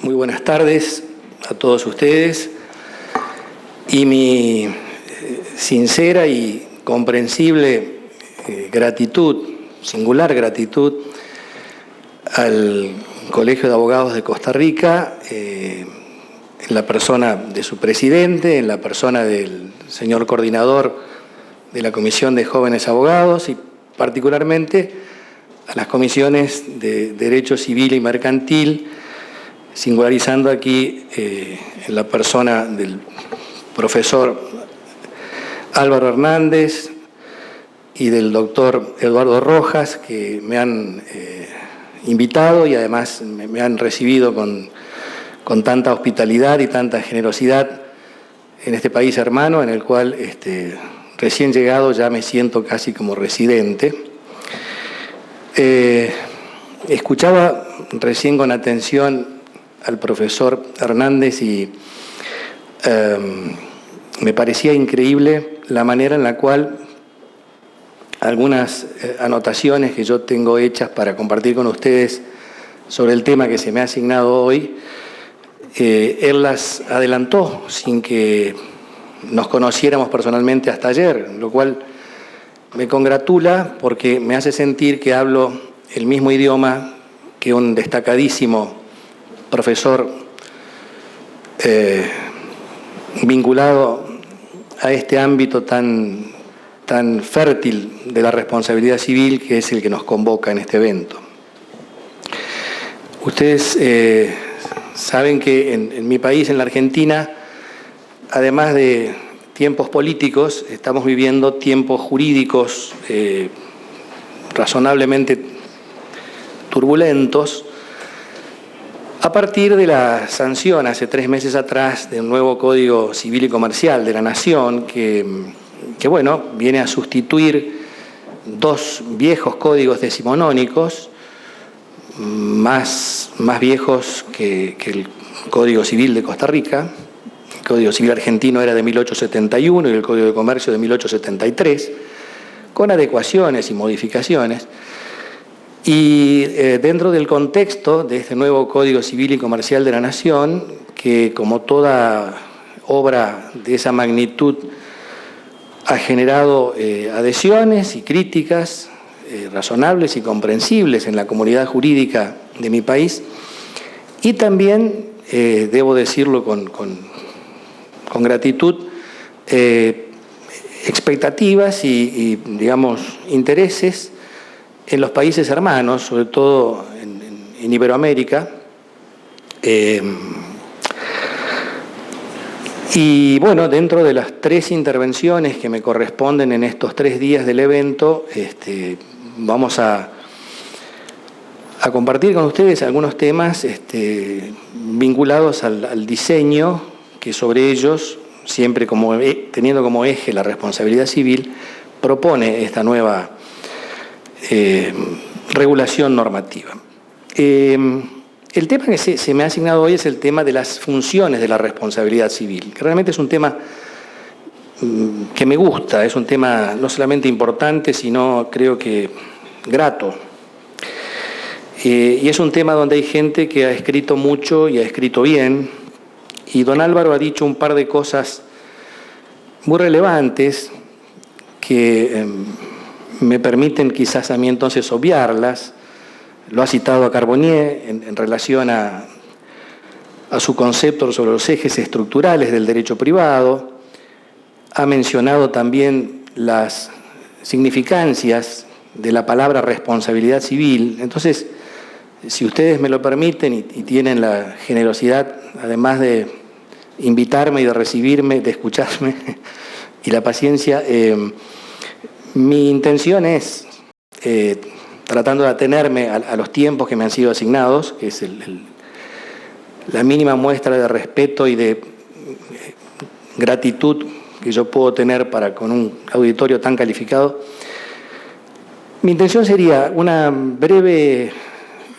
Muy buenas tardes a todos ustedes y mi sincera y comprensible gratitud, singular gratitud al Colegio de Abogados de Costa Rica, en la persona de su presidente, en la persona del señor coordinador de la Comisión de Jóvenes Abogados y particularmente a las comisiones de Derecho Civil y Mercantil, singularizando aquí en la persona del profesor Álvaro Hernández y del doctor Eduardo Rojas, que me han invitado y además me han recibido con tanta hospitalidad y tanta generosidad en este país hermano, en el cual recién llegado ya me siento casi como residente. Escuchaba recién con atención al profesor Hernández y me parecía increíble la manera en la cual algunas anotaciones que yo tengo hechas para compartir con ustedes sobre el tema que se me ha asignado hoy, él las adelantó sin que nos conociéramos personalmente hasta ayer, lo cual me congratula porque me hace sentir que hablo el mismo idioma que un destacadísimo profesor vinculado a este ámbito tan fértil de la responsabilidad civil, que es el que nos convoca en este evento. Ustedes saben que en mi país, en la Argentina, además de tiempos políticos, estamos viviendo tiempos jurídicos razonablemente turbulentos, a partir de la sanción hace 3 meses atrás de un nuevo Código Civil y Comercial de la Nación que bueno, viene a sustituir 2 viejos códigos decimonónicos, más viejos que el Código Civil de Costa Rica. El Código Civil argentino era de 1871 y el Código de Comercio de 1873, con adecuaciones y modificaciones. Y dentro del contexto de este nuevo Código Civil y Comercial de la Nación, que como toda obra de esa magnitud ha generado adhesiones y críticas razonables y comprensibles en la comunidad jurídica de mi país, y también, debo decirlo con gratitud, expectativas y digamos, intereses en los países hermanos, sobre todo en Iberoamérica. Y bueno, dentro de las 3 intervenciones que me corresponden en estos 3 días del evento, vamos a compartir con ustedes algunos temas vinculados al diseño, que sobre ellos, siempre teniendo como eje la responsabilidad civil, propone esta nueva regulación normativa. El tema que se me ha asignado hoy es el tema de las funciones de la responsabilidad civil, que realmente es un tema que me gusta, es un tema no solamente importante, sino creo que grato. Y es un tema donde hay gente que ha escrito mucho y ha escrito bien, y don Álvaro ha dicho un par de cosas muy relevantes que me permiten quizás a mí entonces obviarlas. Lo ha citado a Carbonnier en relación a su concepto sobre los ejes estructurales del derecho privado. Ha mencionado también las significancias de la palabra responsabilidad civil. Entonces, si ustedes me lo permiten y tienen la generosidad, además de invitarme y de recibirme, de escucharme, y la paciencia, mi intención es, tratando de atenerme a los tiempos que me han sido asignados, que es la mínima muestra de respeto y de gratitud que yo puedo tener para con un auditorio tan calificado, mi intención sería una breve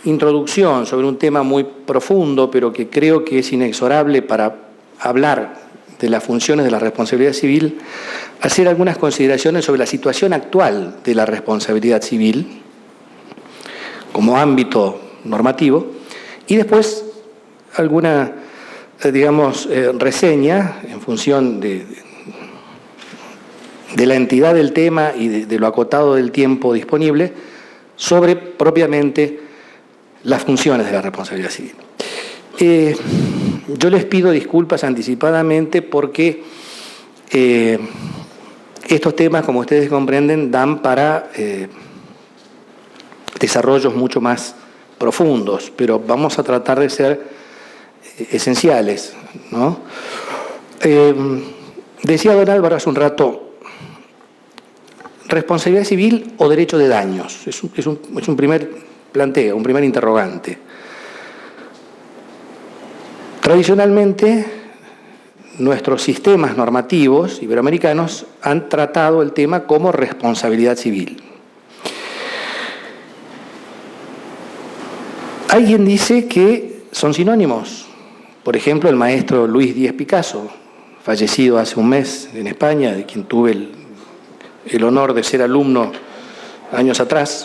introducción sobre un tema muy profundo, pero que creo que es inexorable para hablar de las funciones de la responsabilidad civil, hacer algunas consideraciones sobre la situación actual de la responsabilidad civil como ámbito normativo, y después alguna, digamos, reseña en función de la entidad del tema y de lo acotado del tiempo disponible sobre propiamente las funciones de la responsabilidad civil. Yo les pido disculpas anticipadamente porque estos temas, como ustedes comprenden, dan para desarrollos mucho más profundos, pero vamos a tratar de ser esenciales, ¿no? Decía don Álvaro hace un rato, responsabilidad civil o derecho de daños. Es un primer planteo, un primer interrogante. Tradicionalmente, nuestros sistemas normativos iberoamericanos han tratado el tema como responsabilidad civil. Alguien dice que son sinónimos. Por ejemplo, el maestro Luis Díez Picasso, fallecido hace un mes en España, de quien tuve el honor de ser alumno años atrás.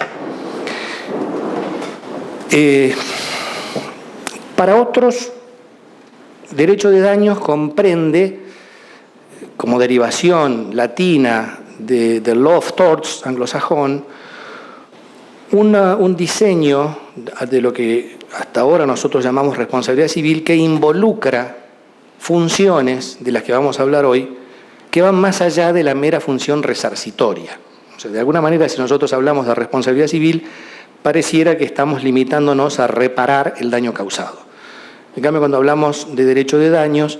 Para otros, derecho de daños comprende, como derivación latina del law of torts anglosajón, un diseño de lo que hasta ahora nosotros llamamos responsabilidad civil, que involucra funciones de las que vamos a hablar hoy, que van más allá de la mera función resarcitoria. O sea, de alguna manera, si nosotros hablamos de responsabilidad civil, pareciera que estamos limitándonos a reparar el daño causado. En cambio, cuando hablamos de derecho de daños,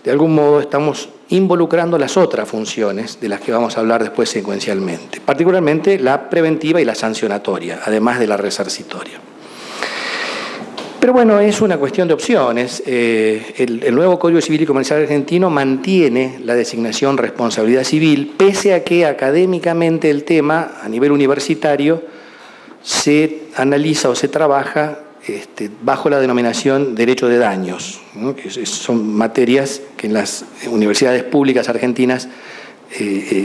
de algún modo estamos involucrando las otras funciones de las que vamos a hablar después secuencialmente, particularmente la preventiva y la sancionatoria, además de la resarcitoria. Pero bueno, es una cuestión de opciones. El nuevo Código Civil y Comercial argentino mantiene la designación responsabilidad civil, pese a que académicamente el tema, a nivel universitario, se analiza o se trabaja bajo la denominación derecho de daños, ¿no? Que son materias que en las universidades públicas argentinas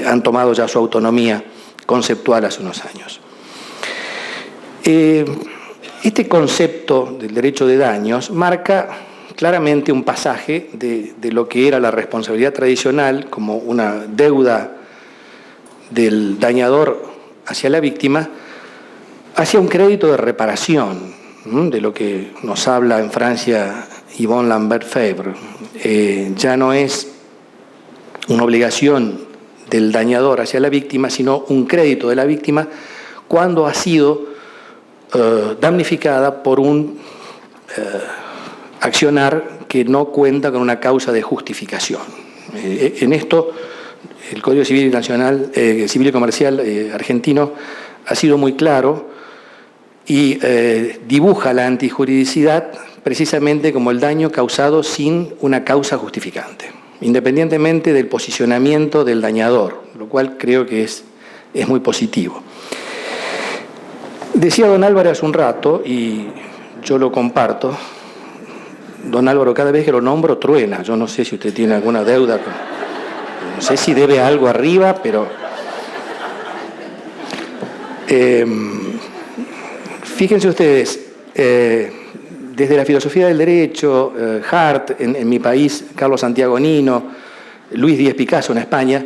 han tomado ya su autonomía conceptual hace unos años. Este concepto del derecho de daños marca claramente un pasaje de lo que era la responsabilidad tradicional como una deuda del dañador hacia la víctima, hacia un crédito de reparación, de lo que nos habla en Francia Yvonne Lambert-Febvre. Ya no es una obligación del dañador hacia la víctima, sino un crédito de la víctima cuando ha sido damnificada por un accionar que no cuenta con una causa de justificación. En esto, el Código Civil Nacional, Civil y Comercial argentino ha sido muy claro y dibuja la antijuridicidad precisamente como el daño causado sin una causa justificante, independientemente del posicionamiento del dañador, lo cual creo que es muy positivo. Decía don Álvaro hace un rato, y yo lo comparto, don Álvaro, cada vez que lo nombro truena. Yo no sé si usted tiene alguna deuda, no sé si debe algo arriba, pero fíjense ustedes, desde la filosofía del derecho, Hart en mi país, Carlos Santiago Nino, Luis Díez Picasso en España,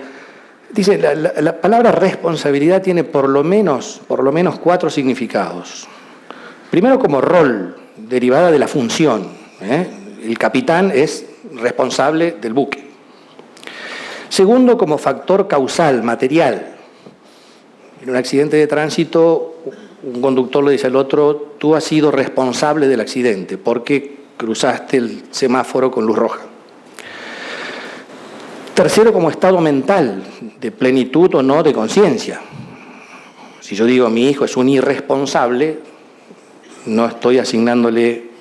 dice, la palabra responsabilidad tiene por lo menos 4 significados. Primero, como rol, derivada de la función. El capitán es responsable del buque. Segundo, como factor causal, material. En un accidente de tránsito, un conductor le dice al otro, tú has sido responsable del accidente porque cruzaste el semáforo con luz roja. Tercero, como estado mental, de plenitud o no de conciencia. Si yo digo mi hijo es un irresponsable, no estoy asignándole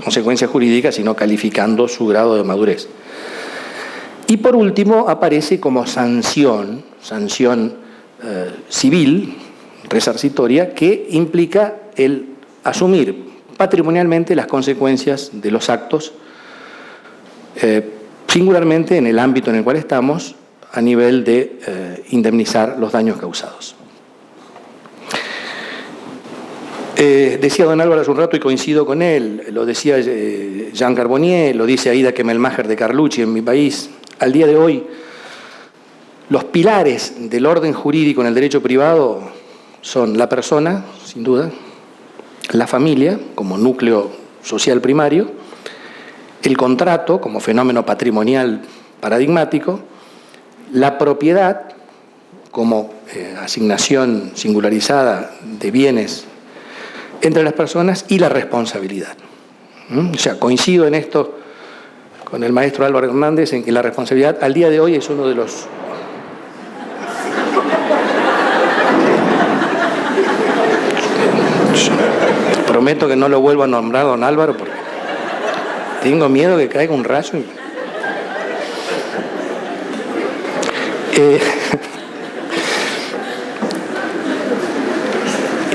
consecuencias jurídicas, sino calificando su grado de madurez. Y por último, aparece como sanción civil, resarcitoria, que implica el asumir patrimonialmente las consecuencias de los actos, singularmente en el ámbito en el cual estamos, a nivel de indemnizar los daños causados. Decía don Álvaro hace un rato y coincido con él, lo decía Jean Carbonnier, lo dice Aida Kemelmacher de Carlucci en mi país. Al día de hoy, los pilares del orden jurídico en el derecho privado son la persona, sin duda, la familia como núcleo social primario, el contrato como fenómeno patrimonial paradigmático, la propiedad como asignación singularizada de bienes entre las personas y la responsabilidad. O sea, coincido en esto con el maestro Álvaro Hernández en que la responsabilidad al día de hoy es uno de los... Prometo que no lo vuelvo a nombrar, don Álvaro, porque tengo miedo que caiga un rayo.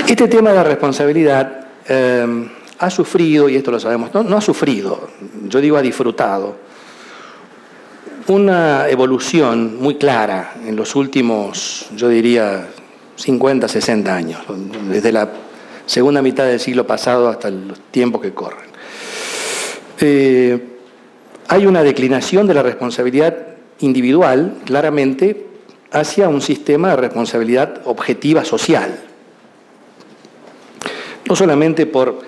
Este tema de la responsabilidad ha sufrido, y esto lo sabemos, no ha sufrido, yo digo ha disfrutado, una evolución muy clara en los últimos, yo diría, 50, 60 años, desde la segunda mitad del siglo pasado hasta los tiempos que corren. Hay una declinación de la responsabilidad individual, claramente, hacia un sistema de responsabilidad objetiva social. No solamente por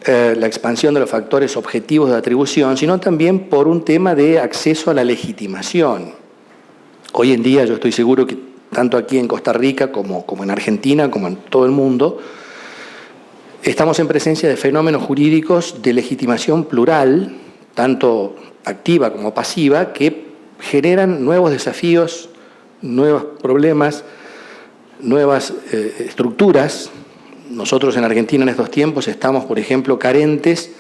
la expansión de los factores objetivos de atribución, sino también por un tema de acceso a la legitimación. Hoy en día yo estoy seguro que tanto aquí en Costa Rica como en Argentina, como en todo el mundo, estamos en presencia de fenómenos jurídicos de legitimación plural, tanto activa como pasiva, que generan nuevos desafíos, nuevos problemas, nuevas estructuras. Nosotros en Argentina en estos tiempos estamos, por ejemplo, carentes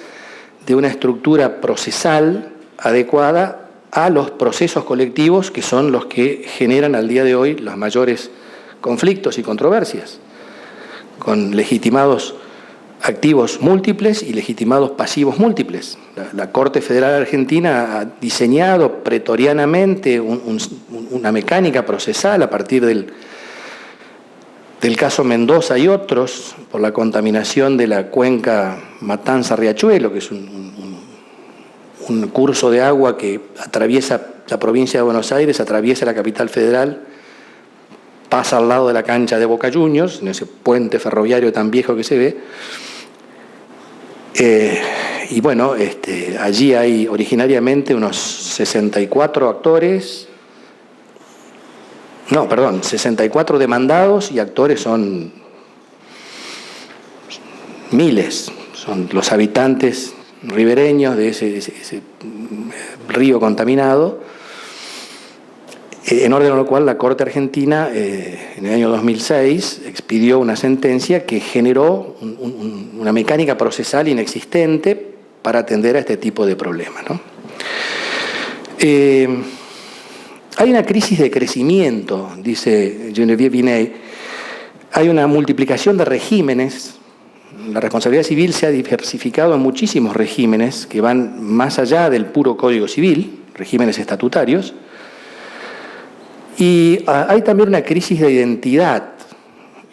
de una estructura procesal adecuada a los procesos colectivos que son los que generan al día de hoy los mayores conflictos y controversias, con legitimados activos múltiples y legitimados pasivos múltiples. La Corte Federal Argentina ha diseñado pretorianamente una mecánica procesal a partir del caso Mendoza y otros, por la contaminación de la cuenca Matanza-Riachuelo, que es un curso de agua que atraviesa la provincia de Buenos Aires, atraviesa la capital federal, pasa al lado de la cancha de Boca Juniors, en ese puente ferroviario tan viejo que se ve. Y bueno, allí hay originariamente unos 64 actores, 64 demandados y actores son miles, son los habitantes ribereños de ese río contaminado, en orden a lo cual la Corte Argentina en el año 2006 expidió una sentencia que generó una mecánica procesal inexistente para atender a este tipo de problemas, ¿no? Hay una crisis de crecimiento, dice Geneviève Binet. Hay una multiplicación de regímenes. La responsabilidad civil se ha diversificado en muchísimos regímenes que van más allá del puro Código Civil, regímenes estatutarios. Y hay también una crisis de identidad.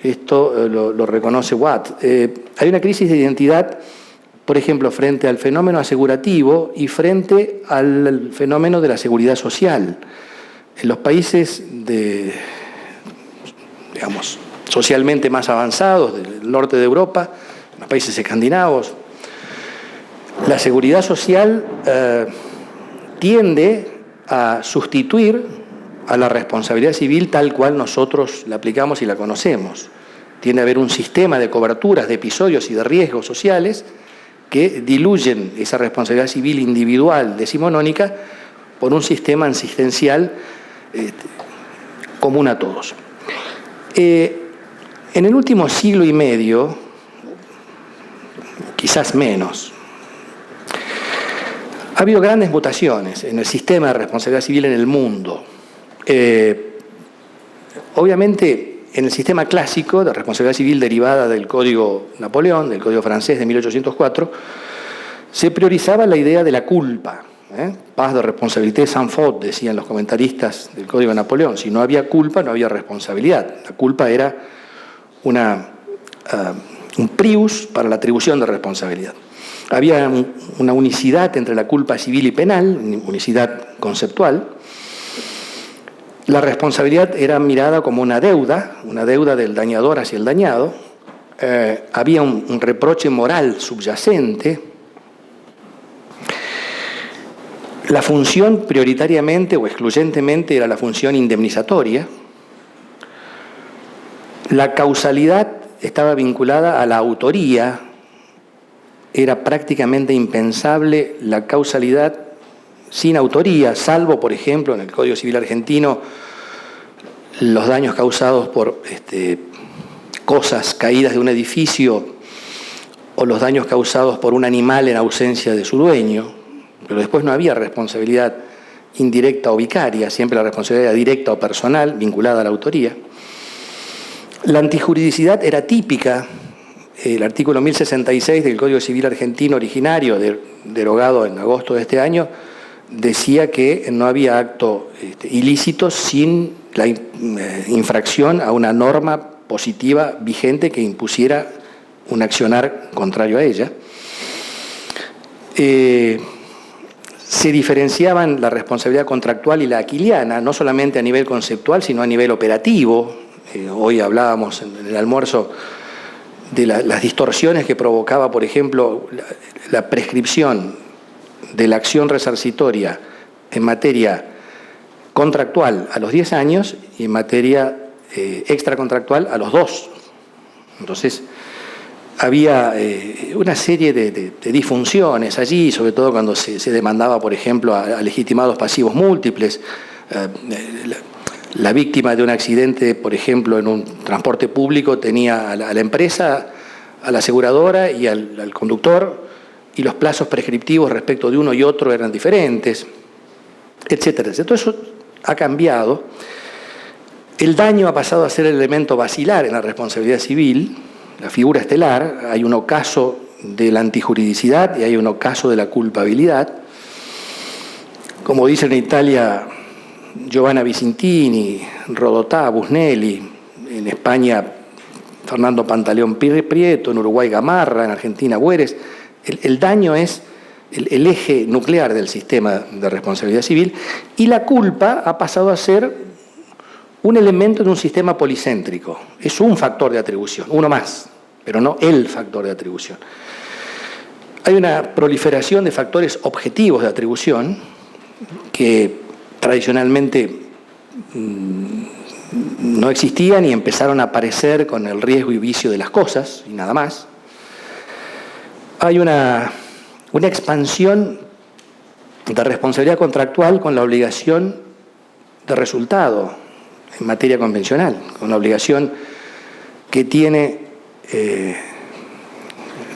Esto lo reconoce Watt. Hay una crisis de identidad, por ejemplo, frente al fenómeno asegurativo y frente al fenómeno de la seguridad social. En los países digamos, socialmente más avanzados del norte de Europa, en los países escandinavos, la seguridad social tiende a sustituir a la responsabilidad civil tal cual nosotros la aplicamos y la conocemos. Tiende a haber un sistema de coberturas de episodios y de riesgos sociales que diluyen esa responsabilidad civil individual decimonónica por un sistema asistencial común a todos. En el último siglo y medio, quizás menos, ha habido grandes mutaciones en el sistema de responsabilidad civil en el mundo. Obviamente, en el sistema clásico de responsabilidad civil derivada del Código Napoleón, del Código francés de 1804, se priorizaba la idea de la culpa. Pas de responsabilité sans faute, decían los comentaristas del Código de Napoleón. Si no había culpa, no había responsabilidad. La culpa era un prius para la atribución de responsabilidad. Había una unicidad entre la culpa civil y penal, unicidad conceptual. La responsabilidad era mirada como una deuda del dañador hacia el dañado. Había un reproche moral subyacente. La función prioritariamente o excluyentemente era la función indemnizatoria. La causalidad estaba vinculada a la autoría. Era prácticamente impensable la causalidad sin autoría, salvo, por ejemplo, en el Código Civil argentino, los daños causados por cosas caídas de un edificio o los daños causados por un animal en ausencia de su dueño, pero después no había responsabilidad indirecta o vicaria, siempre la responsabilidad era directa o personal, vinculada a la autoría. La antijuridicidad era típica. El artículo 1066 del Código Civil argentino originario, derogado en agosto de este año, decía que no había acto ilícito sin la infracción a una norma positiva vigente que impusiera un accionar contrario a ella. Se diferenciaban la responsabilidad contractual y la aquiliana, no solamente a nivel conceptual, sino a nivel operativo. Hoy hablábamos en el almuerzo de las distorsiones que provocaba, por ejemplo, la prescripción de la acción resarcitoria en materia contractual a los 10 años y en materia extracontractual a los 2. Entonces, había una serie de disfunciones allí, sobre todo cuando se demandaba, por ejemplo, a legitimados pasivos múltiples. La víctima de un accidente, por ejemplo, en un transporte público, tenía a la empresa, a la aseguradora y al conductor, y los plazos prescriptivos respecto de uno y otro eran diferentes, etcétera. Todo eso ha cambiado. El daño ha pasado a ser el elemento basilar en la responsabilidad civil, la figura estelar. Hay un ocaso de la antijuridicidad y hay un ocaso de la culpabilidad. Como dice en Italia Giovanna Vicentini, Rodotà, Busnelli, en España Fernando Pantaleón Prieto, en Uruguay Gamarra, en Argentina Bueres, el daño es el eje nuclear del sistema de responsabilidad civil y la culpa ha pasado a ser un elemento de un sistema policéntrico. Es un factor de atribución, uno más, pero no el factor de atribución. Hay una proliferación de factores objetivos de atribución que tradicionalmente no existían y empezaron a aparecer con el riesgo y vicio de las cosas y nada más. Hay una expansión de responsabilidad contractual con la obligación de resultado en materia convencional, con la obligación que tiene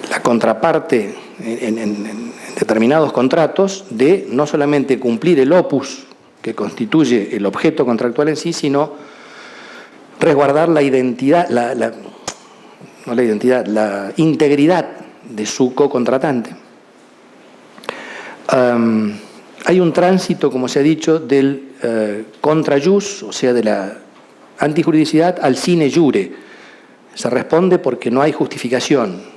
la contraparte en determinados contratos de no solamente cumplir el opus que constituye el objeto contractual en sí, sino resguardar la identidad, la integridad de su co-contratante. Hay un tránsito, como se ha dicho, del contra jus, o sea, de la antijuridicidad, al sine jure. Se responde porque no hay justificación.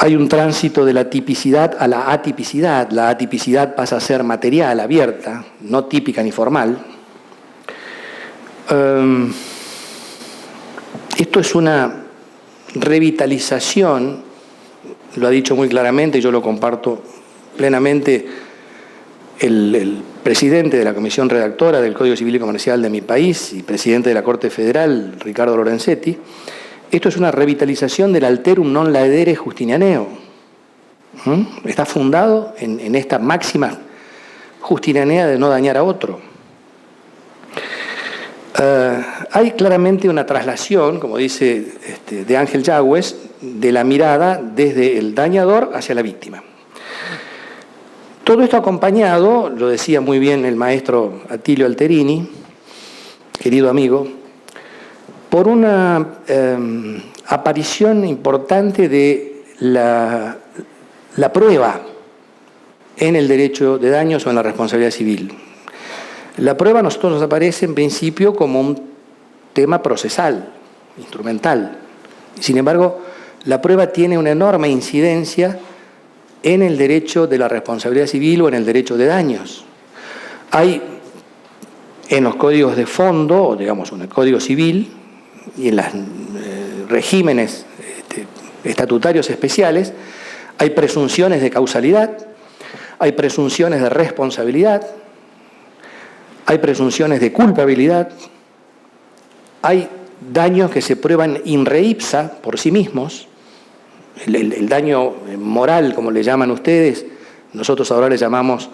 Hay un tránsito de la tipicidad a la atipicidad. La atipicidad pasa a ser material, abierta, no típica ni formal. Esto es una revitalización, lo ha dicho muy claramente y yo lo comparto plenamente el presidente de la comisión redactora del Código Civil y Comercial de mi país y presidente de la Corte Federal, Ricardo Lorenzetti. Esto es una revitalización del alterum non laedere justinianeo. Está fundado en esta máxima justinianea de no dañar a otro. Hay claramente una traslación, como dice de Ángel Yagües, de la mirada desde el dañador hacia la víctima. Todo esto acompañado, lo decía muy bien el maestro Attilio Alterini, querido amigo, por una aparición importante de la prueba en el derecho de daños o en la responsabilidad civil. La prueba a nosotros nos aparece en principio como un tema procesal, instrumental. Sin embargo, la prueba tiene una enorme incidencia en el derecho de la responsabilidad civil o en el derecho de daños. Hay en los códigos de fondo, o digamos en el Código Civil y en los regímenes estatutarios especiales, hay presunciones de causalidad, hay presunciones de responsabilidad, hay presunciones de culpabilidad, hay daños que se prueban in re ipsa por sí mismos, el daño moral, como le llaman ustedes, nosotros ahora le llamamos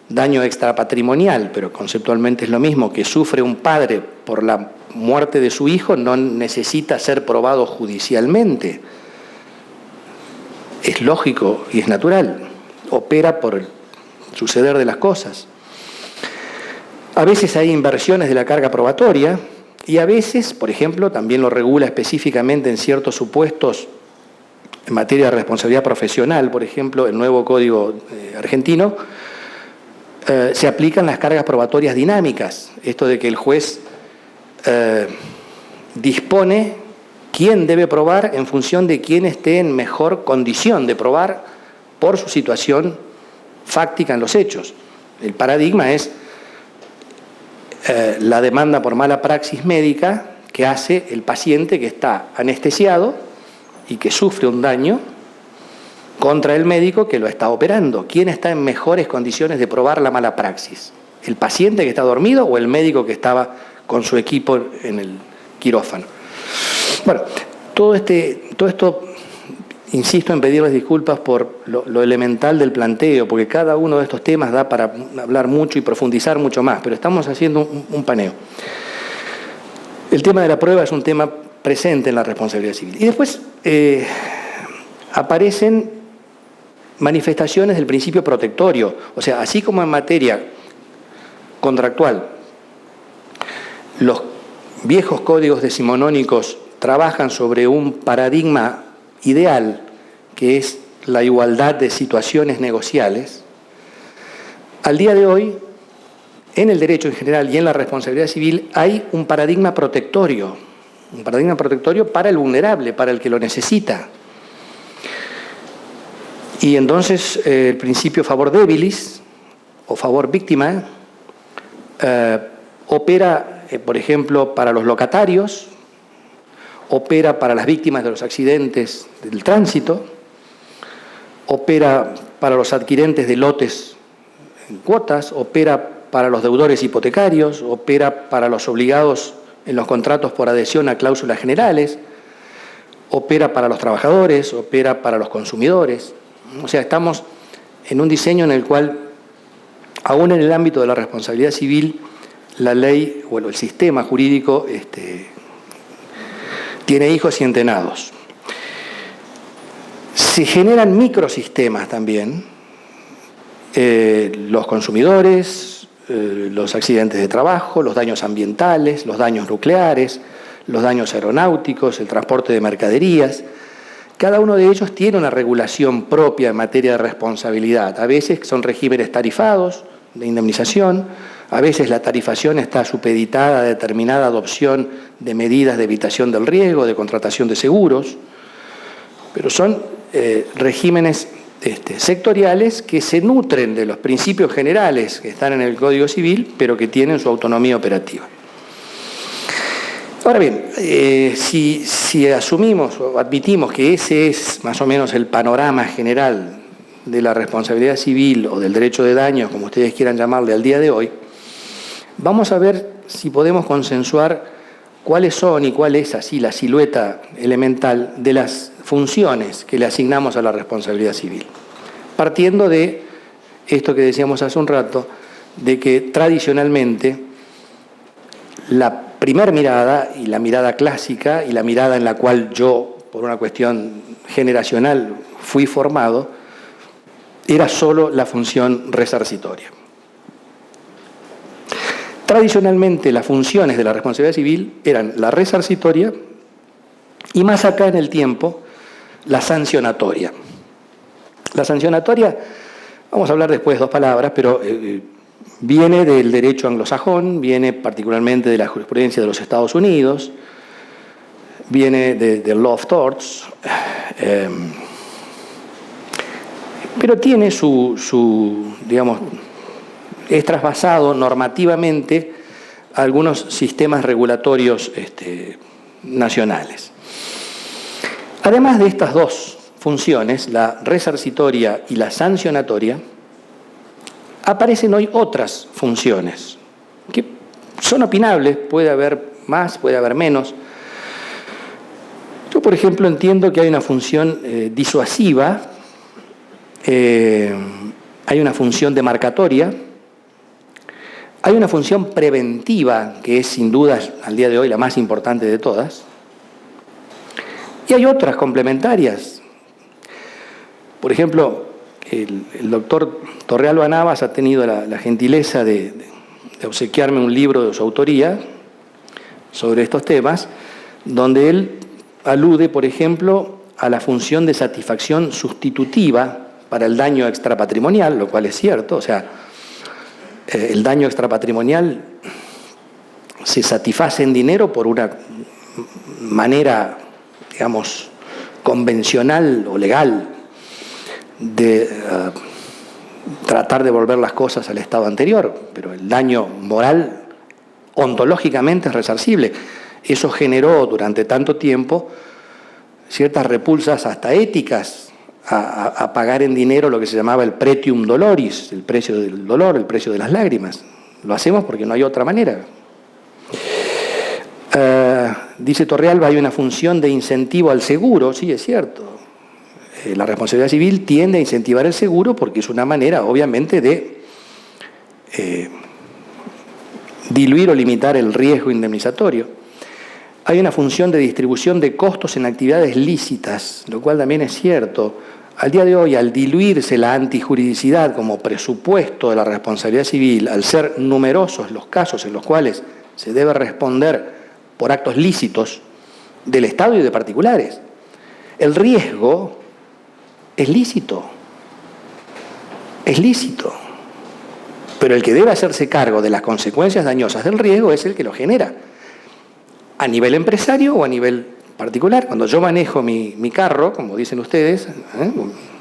daño extrapatrimonial, pero conceptualmente es lo mismo, que sufre un padre por la muerte de su hijo, no necesita ser probado judicialmente. Es lógico y es natural, opera por el suceder de las cosas. A veces hay inversiones de la carga probatoria y a veces, por ejemplo, también lo regula específicamente en ciertos supuestos en materia de responsabilidad profesional, por ejemplo, el nuevo Código argentino, se aplican las cargas probatorias dinámicas, esto de que el juez dispone quién debe probar en función de quién esté en mejor condición de probar por su situación fáctica en los hechos. El paradigma es la demanda por mala praxis médica que hace el paciente que está anestesiado y que sufre un daño contra el médico que lo está operando. ¿Quién está en mejores condiciones de probar la mala praxis? ¿El paciente que está dormido o el médico que estaba con su equipo en el quirófano? Bueno, todo esto, insisto en pedirles disculpas por lo elemental del planteo, porque cada uno de estos temas da para hablar mucho y profundizar mucho más, pero estamos haciendo un paneo. El tema de la prueba es un tema presente en la responsabilidad civil. Y después aparecen manifestaciones del principio protectorio, o sea, así como en materia contractual los viejos códigos decimonónicos trabajan sobre un paradigma ideal que es la igualdad de situaciones negociales, al día de hoy, en el derecho en general y en la responsabilidad civil, hay un paradigma protectorio para el vulnerable, para el que lo necesita. Y entonces el principio favor debilis o favor víctima opera, por ejemplo, para los locatarios, opera para las víctimas de los accidentes del tránsito, opera para los adquirentes de lotes en cuotas, opera para los deudores hipotecarios, opera para los obligados en los contratos por adhesión a cláusulas generales, opera para los trabajadores, opera para los consumidores. O sea, estamos en un diseño en el cual, aún en el ámbito de la responsabilidad civil, la ley, bueno, el sistema jurídico tiene hijos y entenados. Se generan microsistemas también, los consumidores, los accidentes de trabajo, los daños ambientales, los daños nucleares, los daños aeronáuticos, el transporte de mercaderías. Cada uno de ellos tiene una regulación propia en materia de responsabilidad. A veces son regímenes tarifados de indemnización, a veces la tarifación está supeditada a determinada adopción de medidas de evitación del riesgo, de contratación de seguros, pero son regímenes sectoriales que se nutren de los principios generales que están en el Código Civil, pero que tienen su autonomía operativa. Ahora bien, si asumimos o admitimos que ese es más o menos el panorama general de la responsabilidad civil o del derecho de daños, como ustedes quieran llamarle al día de hoy, vamos a ver si podemos consensuar cuáles son y cuál es así la silueta elemental de las funciones que le asignamos a la responsabilidad civil. Partiendo de esto que decíamos hace un rato, de que tradicionalmente la primer mirada y la mirada clásica y la mirada en la cual yo, por una cuestión generacional, fui formado, era solo la función resarcitoria. Tradicionalmente las funciones de la responsabilidad civil eran la resarcitoria y más acá en el tiempo, la sancionatoria. La sancionatoria, vamos a hablar después dos palabras, pero viene del derecho anglosajón, viene particularmente de la jurisprudencia de los Estados Unidos, viene de Law of Torts, pero tiene digamos, es trasvasado normativamente a algunos sistemas regulatorios nacionales. Además de estas dos funciones, la resarcitoria y la sancionatoria, aparecen hoy otras funciones que son opinables, puede haber más, puede haber menos. Yo, por ejemplo, entiendo que hay una función disuasiva, hay una función demarcatoria, hay una función preventiva, que es sin duda al día de hoy la más importante de todas, y hay otras complementarias. Por ejemplo, el doctor Torrealba Navas ha tenido la gentileza de obsequiarme un libro de su autoría sobre estos temas, donde él alude, por ejemplo, a la función de satisfacción sustitutiva para el daño extrapatrimonial, lo cual es cierto. O sea, el daño extrapatrimonial se satisface en dinero por una manera, digamos, convencional o legal de tratar de volver las cosas al estado anterior, pero el daño moral ontológicamente es resarcible. Eso generó durante tanto tiempo ciertas repulsas hasta éticas a pagar en dinero lo que se llamaba el pretium doloris, el precio del dolor, el precio de las lágrimas. Lo hacemos porque no hay otra manera. Dice Torrealba, hay una función de incentivo al seguro. Sí, es cierto. La responsabilidad civil tiende a incentivar el seguro porque es una manera, obviamente, de diluir o limitar el riesgo indemnizatorio. Hay una función de distribución de costos en actividades lícitas, lo cual también es cierto. Al día de hoy, al diluirse la antijuridicidad como presupuesto de la responsabilidad civil, al ser numerosos los casos en los cuales se debe responder por actos lícitos del Estado y de particulares, el riesgo es lícito, pero el que debe hacerse cargo de las consecuencias dañosas del riesgo es el que lo genera, a nivel empresario o a nivel particular. Cuando yo manejo mi carro, como dicen ustedes,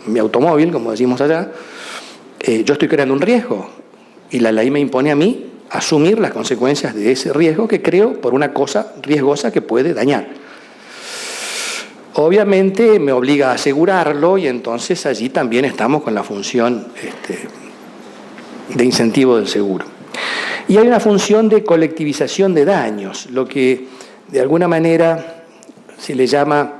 mi automóvil, como decimos allá, yo estoy creando un riesgo y la ley me impone a mí asumir las consecuencias de ese riesgo que creo por una cosa riesgosa que puede dañar. Obviamente me obliga a asegurarlo y entonces allí también estamos con la función de incentivo del seguro. Y hay una función de colectivización de daños, lo que de alguna manera se le llama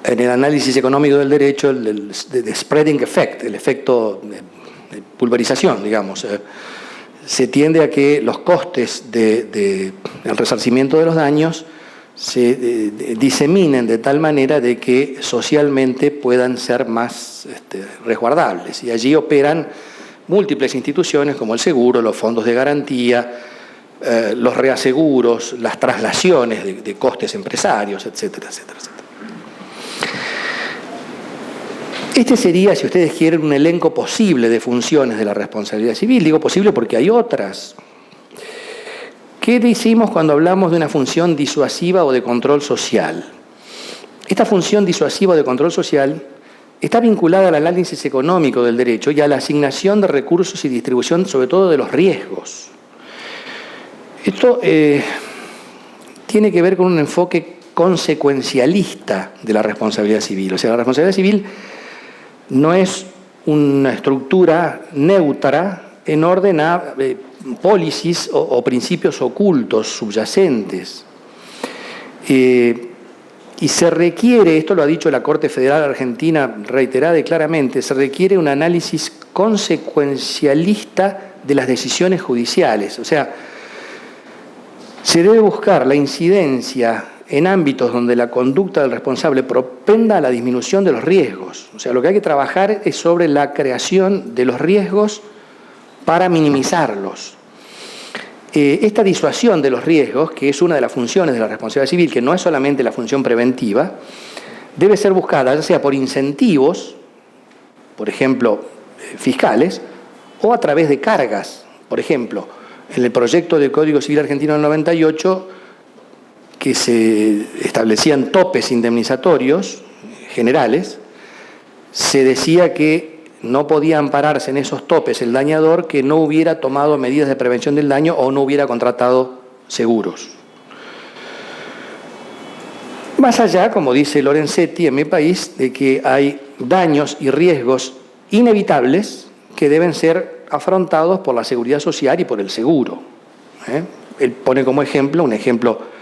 en el análisis económico del derecho el spreading effect, el efecto de pulverización, digamos. Se tiende a que los costes del resarcimiento de los daños se diseminen de tal manera de que socialmente puedan ser más resguardables. Y allí operan múltiples instituciones como el seguro, los fondos de garantía, los reaseguros, las traslaciones de costes empresarios, etcétera, etcétera, etcétera. Este sería, si ustedes quieren, un elenco posible de funciones de la responsabilidad civil. Digo posible porque hay otras. ¿Qué decimos cuando hablamos de una función disuasiva o de control social? Esta función disuasiva o de control social está vinculada al análisis económico del derecho y a la asignación de recursos y distribución, sobre todo de los riesgos. Esto tiene que ver con un enfoque consecuencialista de la responsabilidad civil. O sea, la responsabilidad civil no es una estructura neutra en orden a pólisis o principios ocultos, subyacentes. Y se requiere, esto lo ha dicho la Corte Federal Argentina reiterada y claramente, se requiere un análisis consecuencialista de las decisiones judiciales. O sea, se debe buscar la incidencia en ámbitos donde la conducta del responsable propenda a la disminución de los riesgos. O sea, lo que hay que trabajar es sobre la creación de los riesgos para minimizarlos. Esta disuasión de los riesgos, que es una de las funciones de la responsabilidad civil, que no es solamente la función preventiva, debe ser buscada ya sea por incentivos, por ejemplo, fiscales, o a través de cargas. Por ejemplo, en el proyecto del Código Civil Argentino del 98 que se establecían topes indemnizatorios generales, se decía que no podía ampararse en esos topes el dañador que no hubiera tomado medidas de prevención del daño o no hubiera contratado seguros. Más allá, como dice Lorenzetti en mi país, de que hay daños y riesgos inevitables que deben ser afrontados por la seguridad social y por el seguro. Él pone como ejemplo, un ejemplo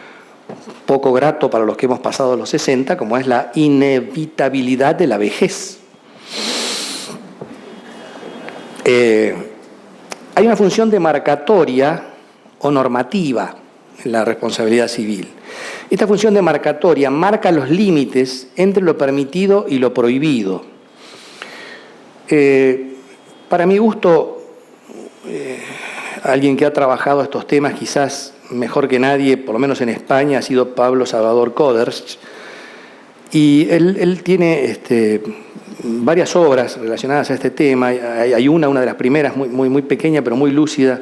poco grato para los que hemos pasado los 60, como es la inevitabilidad de la vejez. Hay una función demarcatoria o normativa en la responsabilidad civil. Esta función demarcatoria marca los límites entre lo permitido y lo prohibido. Para mi gusto, alguien que ha trabajado estos temas quizás mejor que nadie, por lo menos en España, ha sido Pablo Salvador Coders, y él tiene varias obras relacionadas a este tema. Hay una de las primeras, muy pequeña, pero muy lúcida,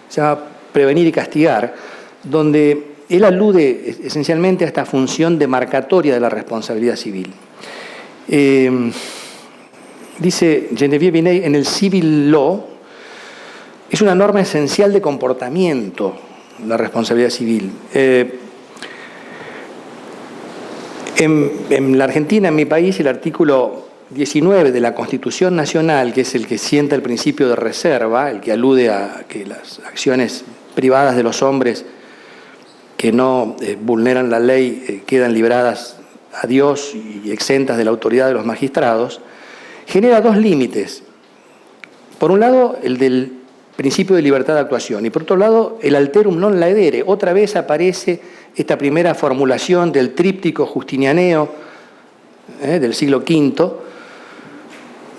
se llama Prevenir y Castigar, donde él alude esencialmente a esta función demarcatoria de la responsabilidad civil. Dice Geneviève Biney, en el civil law es una norma esencial de comportamiento, la responsabilidad civil. En la Argentina, en mi país, el artículo 19 de la Constitución Nacional, que es el que sienta el principio de reserva, el que alude a que las acciones privadas de los hombres que no vulneran la ley quedan libradas a Dios y exentas de la autoridad de los magistrados, genera dos límites. Por un lado, el del principio de libertad de actuación, y por otro lado, el alterum non laedere. Otra vez aparece esta primera formulación del tríptico justinianeo del siglo V: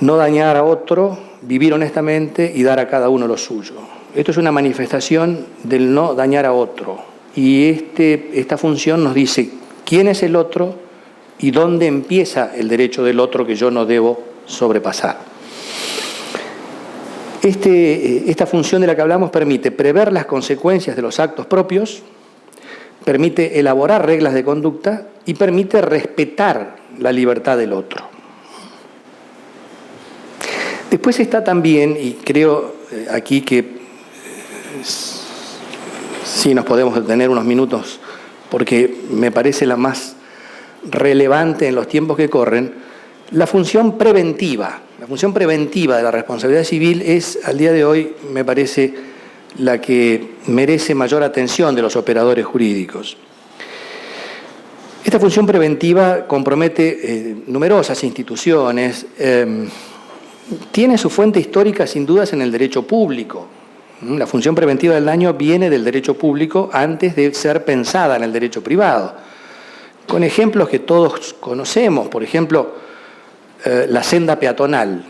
no dañar a otro, vivir honestamente y dar a cada uno lo suyo. Esto es una manifestación del no dañar a otro. Y esta función nos dice quién es el otro y dónde empieza el derecho del otro que yo no debo sobrepasar. Esta función de la que hablamos permite prever las consecuencias de los actos propios, permite elaborar reglas de conducta y permite respetar la libertad del otro. Después está también, y creo aquí que sí nos podemos detener unos minutos porque me parece la más relevante en los tiempos que corren, la función preventiva. La función preventiva de la responsabilidad civil es, al día de hoy, me parece la que merece mayor atención de los operadores jurídicos. Esta función preventiva compromete numerosas instituciones, tiene su fuente histórica sin dudas en el derecho público. La función preventiva del daño viene del derecho público antes de ser pensada en el derecho privado. Con ejemplos que todos conocemos, por ejemplo, la senda peatonal,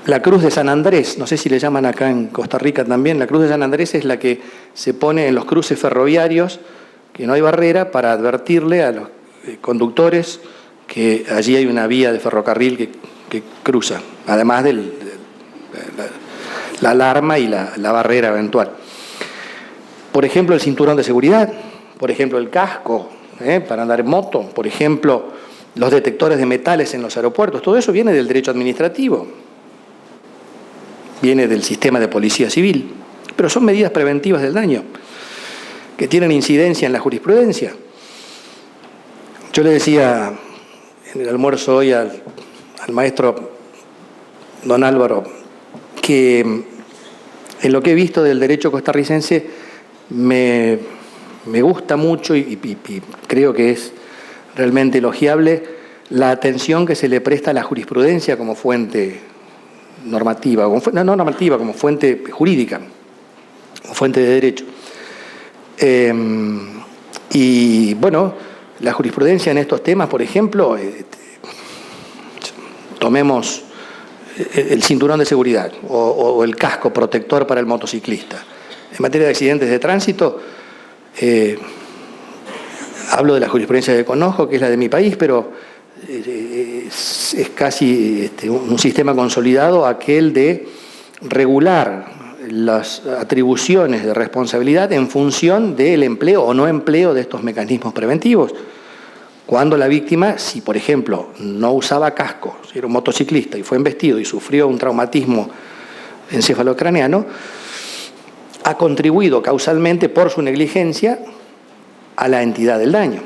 la Cruz de San Andrés, no sé si le llaman acá en Costa Rica también. La Cruz de San Andrés es la que se pone en los cruces ferroviarios, que no hay barrera, para advertirle a los conductores que allí hay una vía de ferrocarril que cruza, además de la alarma y la barrera eventual. Por ejemplo, el cinturón de seguridad, por ejemplo, el casco para andar en moto, por ejemplo, los detectores de metales en los aeropuertos. Todo eso viene del derecho administrativo, viene del sistema de policía civil, pero son medidas preventivas del daño que tienen incidencia en la jurisprudencia. Yo le decía en el almuerzo hoy al maestro don Álvaro que en lo que he visto del derecho costarricense me gusta mucho y creo que es realmente elogiable la atención que se le presta a la jurisprudencia como fuente normativa, no normativa, como fuente jurídica, como fuente de derecho. Y bueno, la jurisprudencia en estos temas, por ejemplo, tomemos el cinturón de seguridad o el casco protector para el motociclista. En materia de accidentes de tránsito, hablo de la jurisprudencia que conozco, que es la de mi país, pero es casi un sistema consolidado aquel de regular las atribuciones de responsabilidad en función del empleo o no empleo de estos mecanismos preventivos. Cuando la víctima, si por ejemplo no usaba casco, si era un motociclista y fue embestido y sufrió un traumatismo encefalocraneano, ha contribuido causalmente por su negligencia a la entidad del daño.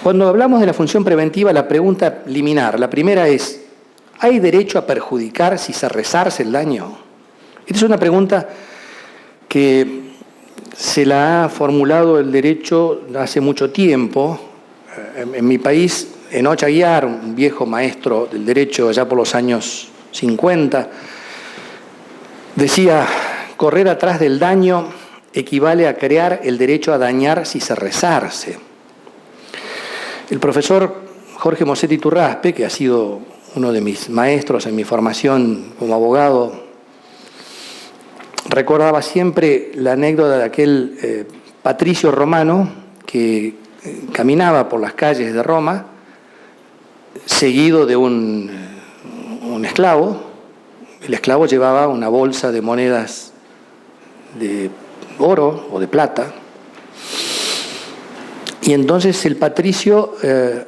Cuando hablamos de la función preventiva, la pregunta liminar, la primera es: ¿hay derecho a perjudicar si se resarce el daño? Esta es una pregunta que se la ha formulado el derecho hace mucho tiempo. En mi país, Enoch Aguiar, un viejo maestro del derecho allá por los años 50, decía: correr atrás del daño equivale a crear el derecho a dañar si se resarce. El profesor Jorge Mossetti Turraspe, que ha sido uno de mis maestros en mi formación como abogado, recordaba siempre la anécdota de aquel patricio romano que caminaba por las calles de Roma seguido de un esclavo. El esclavo llevaba una bolsa de monedas de oro o de plata, y entonces el patricio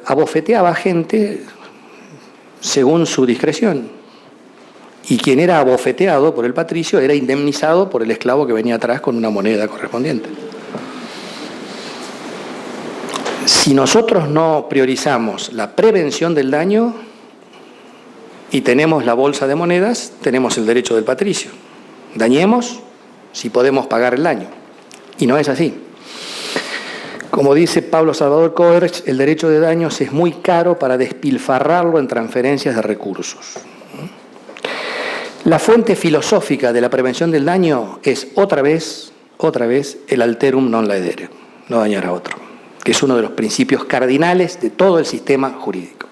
abofeteaba a gente según su discreción, y quien era abofeteado por el patricio era indemnizado por el esclavo que venía atrás con una moneda correspondiente. Si nosotros no priorizamos la prevención del daño y tenemos la bolsa de monedas, tenemos el derecho del patricio. Dañemos si podemos pagar el daño. Y no es así. Como dice Pablo Salvador Koerch, el derecho de daños es muy caro para despilfarrarlo en transferencias de recursos. La fuente filosófica de la prevención del daño es otra vez, el alterum non laedere, no dañar a otro, que es uno de los principios cardinales de todo el sistema jurídico.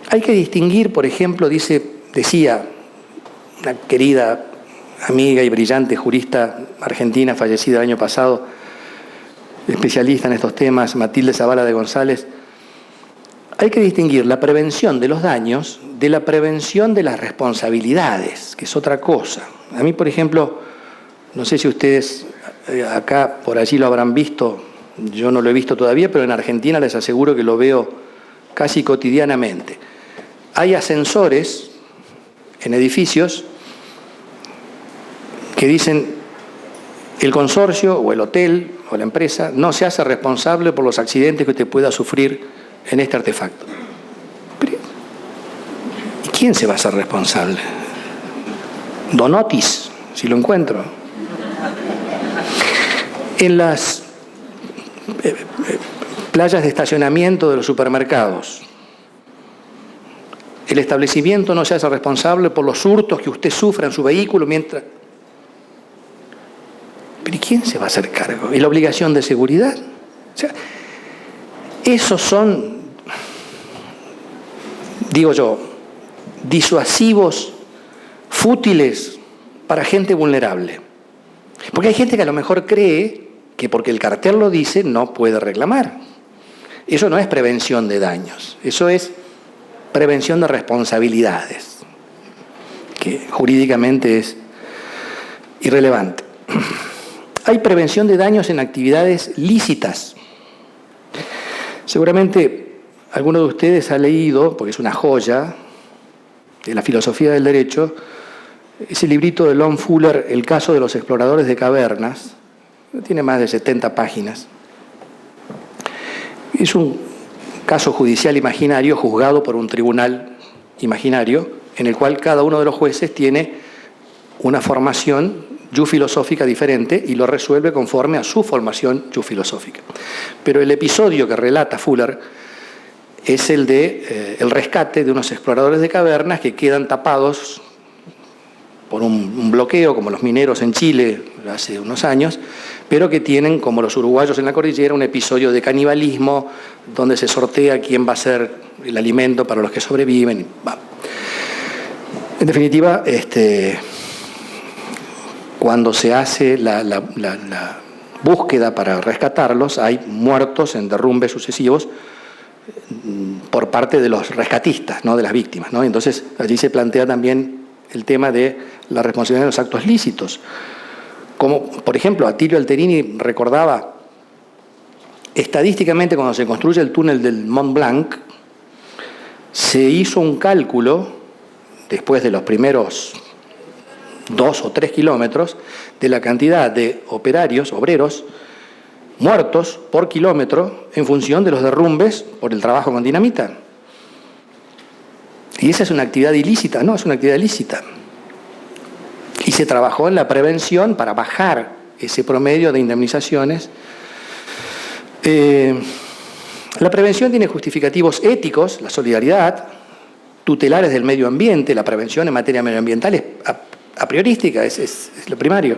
Hay que distinguir, por ejemplo, decía una querida amiga y brillante jurista argentina fallecida el año pasado, especialista en estos temas, Matilde Zavala de González, hay que distinguir la prevención de los daños de la prevención de las responsabilidades, que es otra cosa. A mí, por ejemplo, no sé si ustedes acá por allí lo habrán visto, yo no lo he visto todavía, pero en Argentina les aseguro que lo veo casi cotidianamente. Hay ascensores en edificios que dicen: el consorcio o el hotel o la empresa no se hace responsable por los accidentes que usted pueda sufrir en este artefacto. Pero, ¿y quién se va a hacer responsable? Donotis, si lo encuentro. En las playas de estacionamiento de los supermercados, el establecimiento no se hace responsable por los hurtos que usted sufra en su vehículo mientras... ¿Pero quién se va a hacer cargo? ¿Y la obligación de seguridad? O sea, esos son, digo yo, disuasivos, fútiles para gente vulnerable. Porque hay gente que a lo mejor cree que porque el cartel lo dice no puede reclamar. Eso no es prevención de daños, eso es prevención de responsabilidades, que jurídicamente es irrelevante. Hay prevención de daños en actividades lícitas. Seguramente alguno de ustedes ha leído, porque es una joya de la filosofía del derecho, ese librito de Lon Fuller, El caso de los exploradores de cavernas. Tiene más de 70 páginas. Es un caso judicial imaginario juzgado por un tribunal imaginario en el cual cada uno de los jueces tiene una formación filosófica diferente y lo resuelve conforme a su formación filosófica. Pero el episodio que relata Fuller es el de el rescate de unos exploradores de cavernas que quedan tapados por un bloqueo, como los mineros en Chile hace unos años, pero que tienen, como los uruguayos en la cordillera, un episodio de canibalismo donde se sortea quién va a ser el alimento para los que sobreviven. En definitiva, cuando se hace la búsqueda para rescatarlos, hay muertos en derrumbes sucesivos por parte de los rescatistas, ¿no?, de las víctimas, ¿no? Entonces, allí se plantea también el tema de la responsabilidad de los actos lícitos. Como, por ejemplo, Atilio Alterini recordaba, estadísticamente, cuando se construye el túnel del Mont Blanc, se hizo un cálculo, después de los primeros 2 o 3 kilómetros, de la cantidad de obreros, muertos por kilómetro en función de los derrumbes por el trabajo con dinamita. Y esa es una actividad ilícita, ¿no? Es una actividad ilícita. Y se trabajó en la prevención para bajar ese promedio de indemnizaciones. La prevención tiene justificativos éticos, la solidaridad, tutelares del medio ambiente, la prevención en materia medioambiental es a priorística, es lo primario.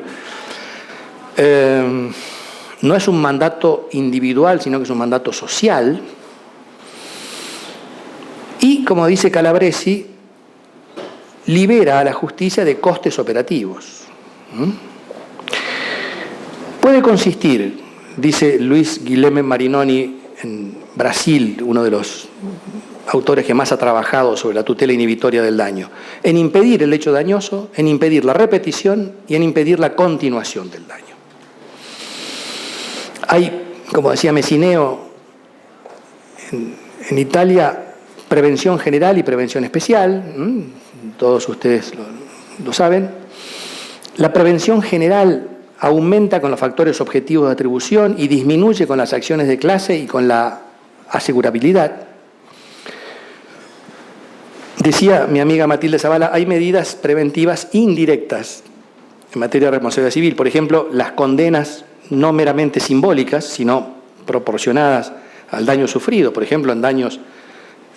No es un mandato individual, sino que es un mandato social. Y, como dice Calabresi, libera a la justicia de costes operativos. Puede consistir, dice Luis Guilherme Marinoni en Brasil, uno de los autores que más ha trabajado sobre la tutela inhibitoria del daño, en impedir el hecho dañoso, en impedir la repetición y en impedir la continuación del daño. Hay, como decía Messineo, en Italia, prevención general y prevención especial, todos ustedes lo saben. La prevención general aumenta con los factores objetivos de atribución y disminuye con las acciones de clase y con la asegurabilidad. Decía mi amiga Matilde Zavala, hay medidas preventivas indirectas en materia de responsabilidad civil. Por ejemplo, las condenas no meramente simbólicas, sino proporcionadas al daño sufrido, por ejemplo, en daños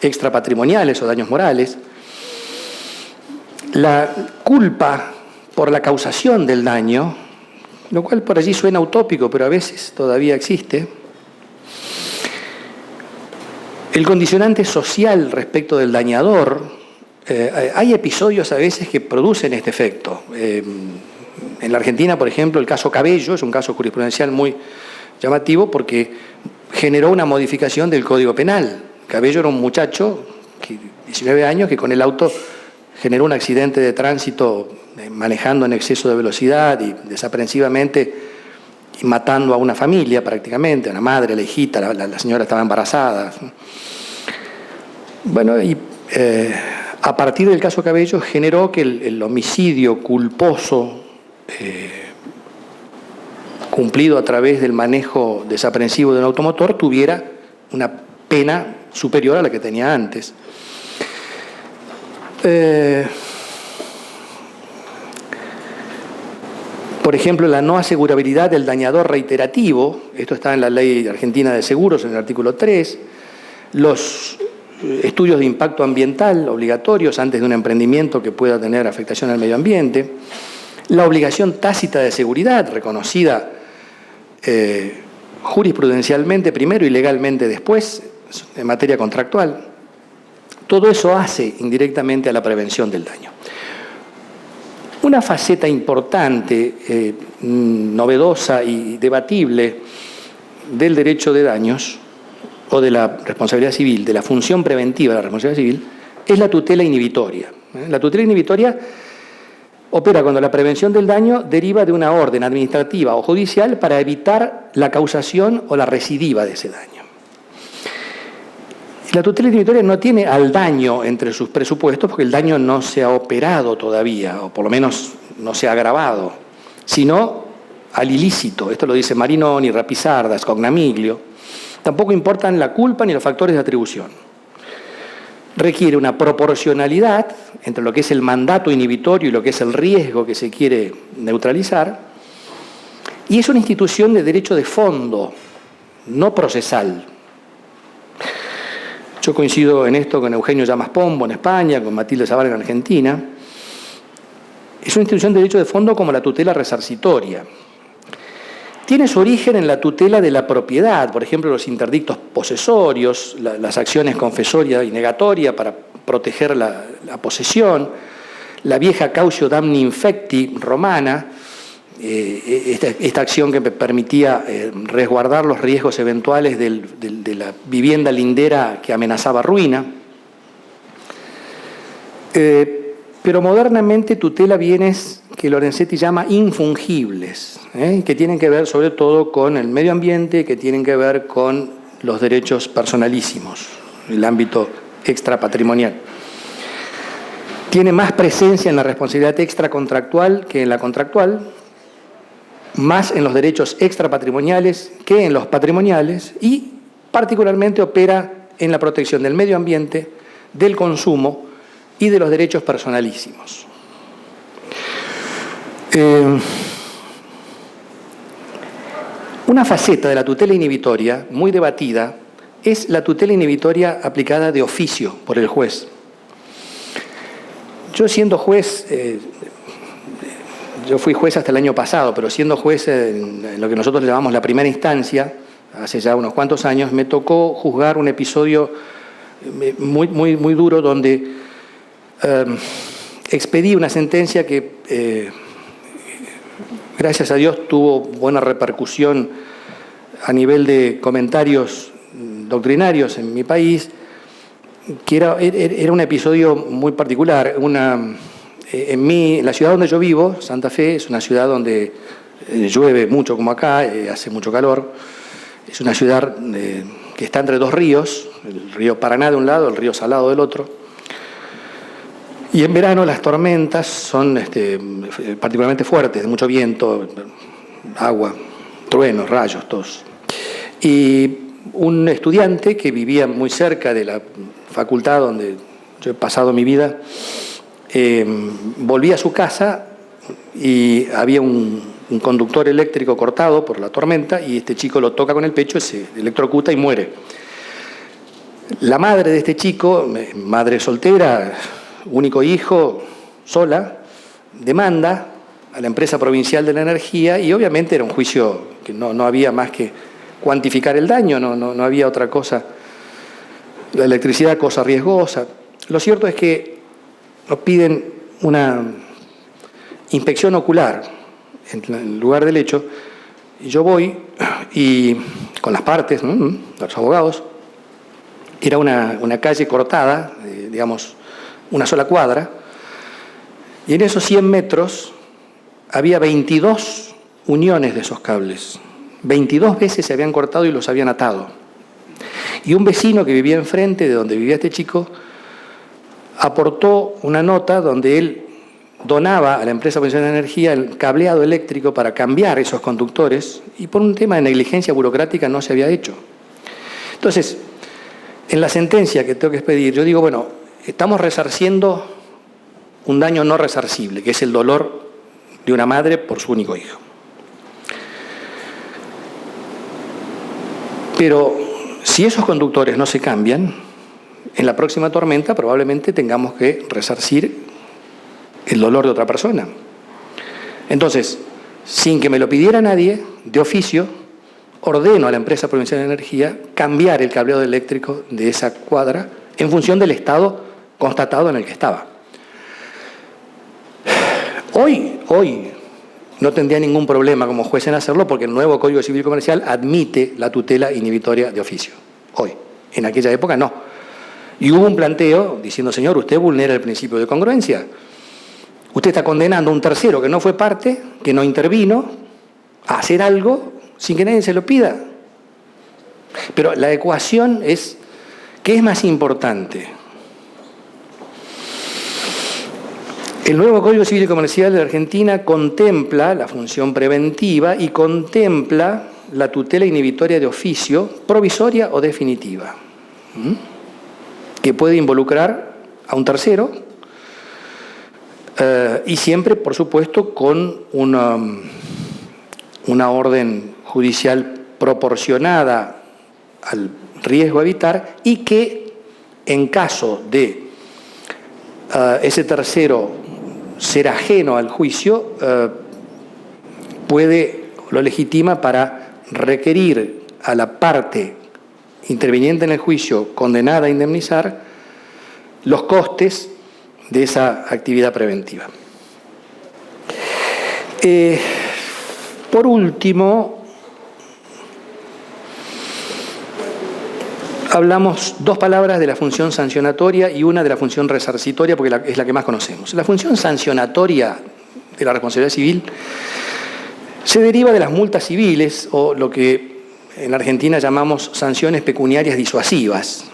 extrapatrimoniales o daños morales. La culpa por la causación del daño, lo cual por allí suena utópico, pero a veces todavía existe. El condicionante social respecto del dañador, hay episodios a veces que producen este efecto. En la Argentina, por ejemplo, el caso Cabello es un caso jurisprudencial muy llamativo porque generó una modificación del Código Penal. Cabello era un muchacho, 19 años, que con el auto generó un accidente de tránsito manejando en exceso de velocidad y desaprensivamente y matando a una familia prácticamente, a la madre, a la hijita, la señora estaba embarazada. Bueno, y a partir del caso Cabello generó que el homicidio culposo cumplido a través del manejo desaprensivo de un automotor tuviera una pena superior a la que tenía antes. Por ejemplo, la no asegurabilidad del dañador reiterativo, esto está en la Ley Argentina de Seguros, en el artículo 3, los estudios de impacto ambiental obligatorios antes de un emprendimiento que pueda tener afectación al medio ambiente, la obligación tácita de seguridad, reconocida jurisprudencialmente primero y legalmente después, en materia contractual. Todo eso hace indirectamente a la prevención del daño. Una faceta importante, novedosa y debatible del derecho de daños o de la responsabilidad civil, de la función preventiva de la responsabilidad civil, es la tutela inhibitoria. La tutela inhibitoria opera cuando la prevención del daño deriva de una orden administrativa o judicial para evitar la causación o la recidiva de ese daño. La tutela inhibitoria no tiene al daño entre sus presupuestos porque el daño no se ha operado todavía, o por lo menos no se ha agravado, sino al ilícito. Esto lo dice Marinoni, Rapisarda, Scognamiglio. Tampoco importan la culpa ni los factores de atribución. Requiere una proporcionalidad entre lo que es el mandato inhibitorio y lo que es el riesgo que se quiere neutralizar, y es una institución de derecho de fondo, no procesal. Yo coincido en esto con Eugenio Llamas Pombo en España, con Matilde Zavala en Argentina. Es una institución de derecho de fondo como la tutela resarcitoria. Tiene su origen en la tutela de la propiedad, por ejemplo, los interdictos posesorios, las acciones confesoria y negatoria para proteger la posesión, la vieja cautio damni infecti romana, esta acción que me permitía resguardar los riesgos eventuales de la vivienda lindera que amenazaba ruina. Pero modernamente tutela bienes que Lorenzetti llama infungibles, que tienen que ver sobre todo con el medio ambiente, que tienen que ver con los derechos personalísimos, el ámbito extrapatrimonial. Tiene más presencia en la responsabilidad extracontractual que en la contractual, más en los derechos extrapatrimoniales que en los patrimoniales y particularmente opera en la protección del medio ambiente, del consumo y de los derechos personalísimos. Una faceta de la tutela inhibitoria muy debatida es la tutela inhibitoria aplicada de oficio por el juez. Yo siendo juez, yo fui juez hasta el año pasado, pero siendo juez en lo que nosotros llamamos la primera instancia, hace ya unos cuantos años, me tocó juzgar un episodio muy duro donde expedí una sentencia que, gracias a Dios, tuvo buena repercusión a nivel de comentarios doctrinarios en mi país, que era un episodio muy particular. En la ciudad donde yo vivo, Santa Fe, es una ciudad donde llueve mucho como acá, hace mucho calor. Es una ciudad que está entre dos ríos, el río Paraná de un lado, el río Salado del otro. Y en verano las tormentas son particularmente fuertes, de mucho viento, agua, truenos, rayos, todos. Y un estudiante que vivía muy cerca de la facultad donde yo he pasado mi vida, volvía a su casa y había un conductor eléctrico cortado por la tormenta y este chico lo toca con el pecho, se electrocuta y muere. La madre de este chico, madre soltera, único hijo, sola, demanda a la empresa provincial de la energía y obviamente era un juicio que no había más que cuantificar el daño, no había otra cosa. La electricidad, cosa riesgosa. Lo cierto es que nos piden una inspección ocular en el lugar del hecho y yo voy y con las partes, los abogados, era una calle cortada, digamos, una sola cuadra, y en esos 100 metros había 22 uniones de esos cables. 22 veces se habían cortado y los habían atado. Y un vecino que vivía enfrente de donde vivía este chico aportó una nota donde él donaba a la empresa provincial de energía el cableado eléctrico para cambiar esos conductores y por un tema de negligencia burocrática no se había hecho. Entonces, en la sentencia que tengo que expedir, yo digo, bueno, estamos resarciendo un daño no resarcible, que es el dolor de una madre por su único hijo. Pero si esos conductores no se cambian, en la próxima tormenta probablemente tengamos que resarcir el dolor de otra persona. Entonces, sin que me lo pidiera nadie, de oficio, ordeno a la empresa provincial de energía cambiar el cableado eléctrico de esa cuadra en función del estado constatado en el que estaba. Hoy no tendría ningún problema como juez en hacerlo porque el nuevo Código Civil Comercial admite la tutela inhibitoria de oficio. Hoy. En aquella época no. Y hubo un planteo diciendo, señor, usted vulnera el principio de congruencia. Usted está condenando a un tercero que no fue parte, que no intervino, a hacer algo sin que nadie se lo pida. Pero la ecuación es, ¿qué es más importante? El nuevo Código Civil y Comercial de Argentina contempla la función preventiva y contempla la tutela inhibitoria de oficio, provisoria o definitiva, que puede involucrar a un tercero y siempre, por supuesto, con una orden judicial proporcionada al riesgo a evitar y que, en caso de ese tercero ser ajeno al juicio, lo legitima para requerir a la parte interviniente en el juicio condenada a indemnizar los costes de esa actividad preventiva. Por último, hablamos dos palabras de la función sancionatoria y una de la función resarcitoria, porque es la que más conocemos. La función sancionatoria de la responsabilidad civil se deriva de las multas civiles, o lo que en Argentina llamamos sanciones pecuniarias disuasivas,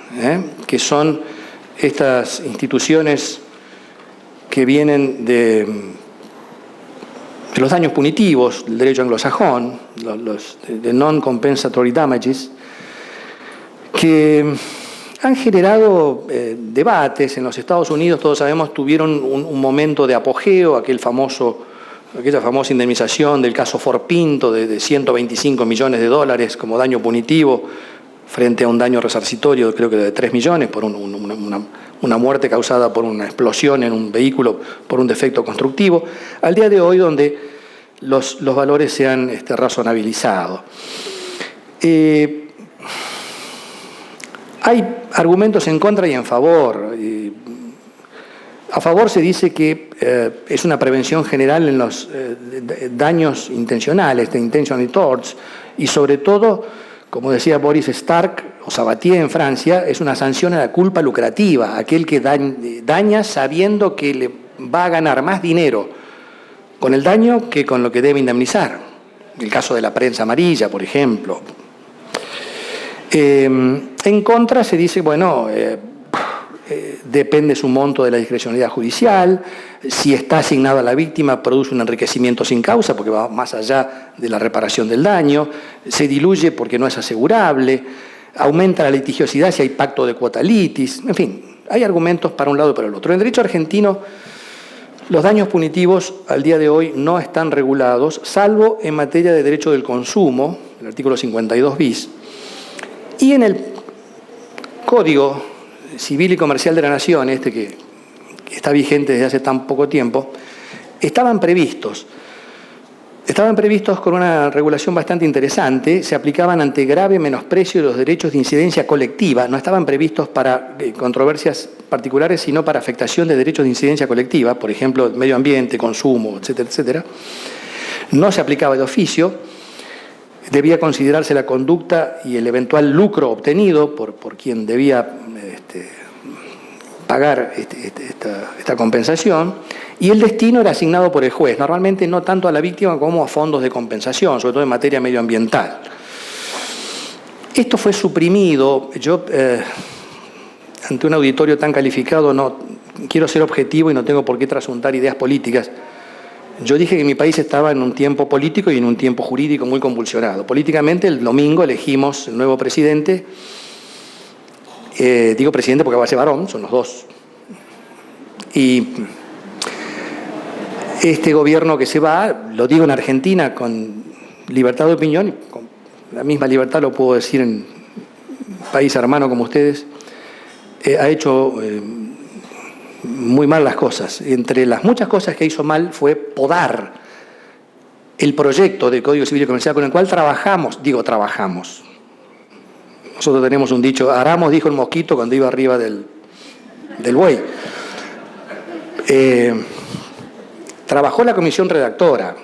que son estas instituciones que vienen de los daños punitivos del derecho anglosajón, los de non-compensatory damages, que han generado debates. En los Estados Unidos, todos sabemos, tuvieron un momento de apogeo, aquella famosa indemnización del caso Ford Pinto de 125 millones de dólares como daño punitivo frente a un daño resarcitorio, creo que de 3 millones, por una muerte causada por una explosión en un vehículo por un defecto constructivo, al día de hoy donde los valores se han razonabilizado. Hay argumentos en contra y en favor. A favor se dice que es una prevención general en los daños intencionales, de intentional torts, y sobre todo, como decía Boris Stark o Sabatier en Francia, es una sanción a la culpa lucrativa, aquel que daña sabiendo que le va a ganar más dinero con el daño que con lo que debe indemnizar. El caso de la prensa amarilla, por ejemplo. En contra se dice, bueno, depende su monto de la discrecionalidad judicial, si está asignado a la víctima produce un enriquecimiento sin causa porque va más allá de la reparación del daño, se diluye porque no es asegurable, aumenta la litigiosidad si hay pacto de cuota litis, en fin, hay argumentos para un lado y para el otro. En derecho argentino, los daños punitivos al día de hoy no están regulados, salvo en materia de derecho del consumo, el artículo 52 bis, y en el Código Civil y Comercial de la Nación, que está vigente desde hace tan poco tiempo, estaban previstos con una regulación bastante interesante, se aplicaban ante grave menosprecio de los derechos de incidencia colectiva, no estaban previstos para controversias particulares, sino para afectación de derechos de incidencia colectiva, por ejemplo, medio ambiente, consumo, etcétera, etcétera. No se aplicaba de oficio. Debía considerarse la conducta y el eventual lucro obtenido por quien debía pagar esta compensación, y el destino era asignado por el juez, normalmente no tanto a la víctima como a fondos de compensación, sobre todo en materia medioambiental. Esto fue suprimido. Yo, ante un auditorio tan calificado, no quiero ser objetivo y no tengo por qué trasuntar ideas políticas. Yo dije que mi país estaba en un tiempo político y en un tiempo jurídico muy convulsionado. Políticamente, el domingo elegimos el nuevo presidente. Digo presidente porque va a ser varón, son los dos. Y este gobierno que se va, lo digo en Argentina con libertad de opinión, y con la misma libertad lo puedo decir en un país hermano como ustedes, ha hecho muy mal las cosas. Entre las muchas cosas que hizo mal fue podar el proyecto del Código Civil y Comercial con el cual trabajamos. Nosotros tenemos un dicho, Aramos dijo el mosquito cuando iba arriba del buey. Trabajó la comisión redactora,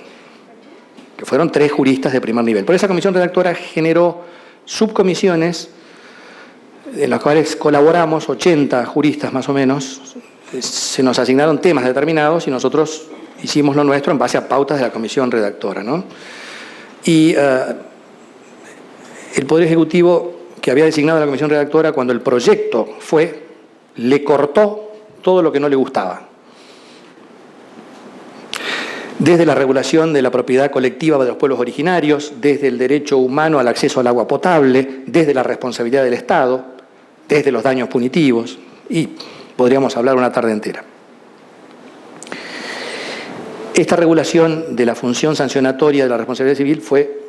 que fueron 3 juristas de primer nivel. Pero esa comisión redactora generó subcomisiones en las cuales colaboramos 80 juristas más o menos. Se nos asignaron temas determinados y nosotros hicimos lo nuestro en base a pautas de la comisión redactora, ¿no? Y el Poder Ejecutivo, que había designado a la comisión redactora, cuando el proyecto le cortó todo lo que no le gustaba. Desde la regulación de la propiedad colectiva de los pueblos originarios, desde el derecho humano al acceso al agua potable, desde la responsabilidad del Estado, desde los daños punitivos, y podríamos hablar una tarde entera. Esta regulación de la función sancionatoria de la responsabilidad civil fue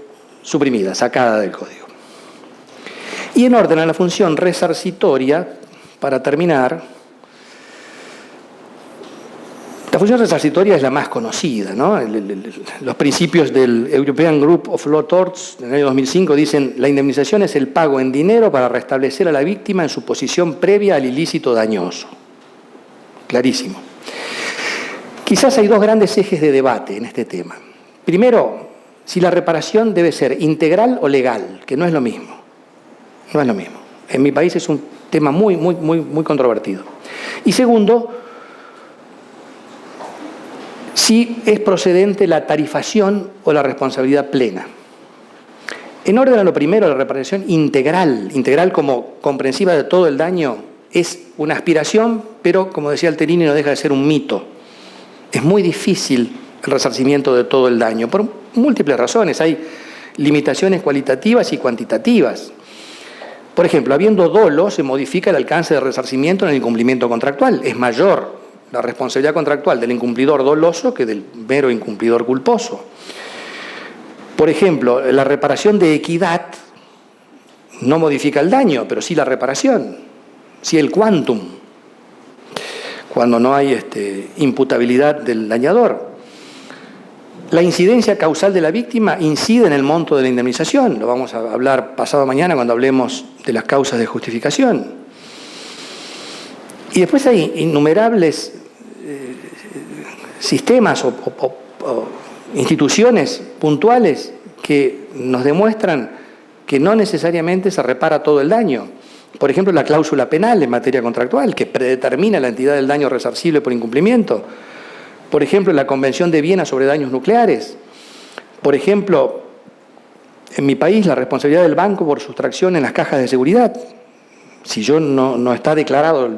suprimida, sacada del Código. Y en orden a la función resarcitoria, para terminar, la función resarcitoria es la más conocida, ¿no? Los principios del European Group of Law Torts del año 2005 dicen: la indemnización es el pago en dinero para restablecer a la víctima en su posición previa al ilícito dañoso. Clarísimo. Quizás hay 2 grandes ejes de debate en este tema. Primero, si la reparación debe ser integral o legal, que no es lo mismo. No es lo mismo. En mi país es un tema muy controvertido. Y segundo, si es procedente la tarifación o la responsabilidad plena. En orden a lo primero, la reparación integral como comprensiva de todo el daño, es una aspiración, pero como decía Alterini, no deja de ser un mito. Es muy difícil el resarcimiento de todo el daño, por múltiples razones. Hay limitaciones cualitativas y cuantitativas. Por ejemplo, habiendo dolo, se modifica el alcance de resarcimiento en el incumplimiento contractual. Es mayor la responsabilidad contractual del incumplidor doloso que del mero incumplidor culposo. Por ejemplo, la reparación de equidad no modifica el daño, pero sí la reparación, sí el quantum, cuando no hay imputabilidad del dañador. La incidencia causal de la víctima incide en el monto de la indemnización. Lo vamos a hablar pasado mañana cuando hablemos de las causas de justificación. Y después hay innumerables sistemas o instituciones puntuales que nos demuestran que no necesariamente se repara todo el daño. Por ejemplo, la cláusula penal en materia contractual, que predetermina la entidad del daño resarcible por incumplimiento. Por ejemplo, la Convención de Viena sobre daños nucleares. Por ejemplo, en mi país, la responsabilidad del banco por sustracción en las cajas de seguridad. Si yo no está declarado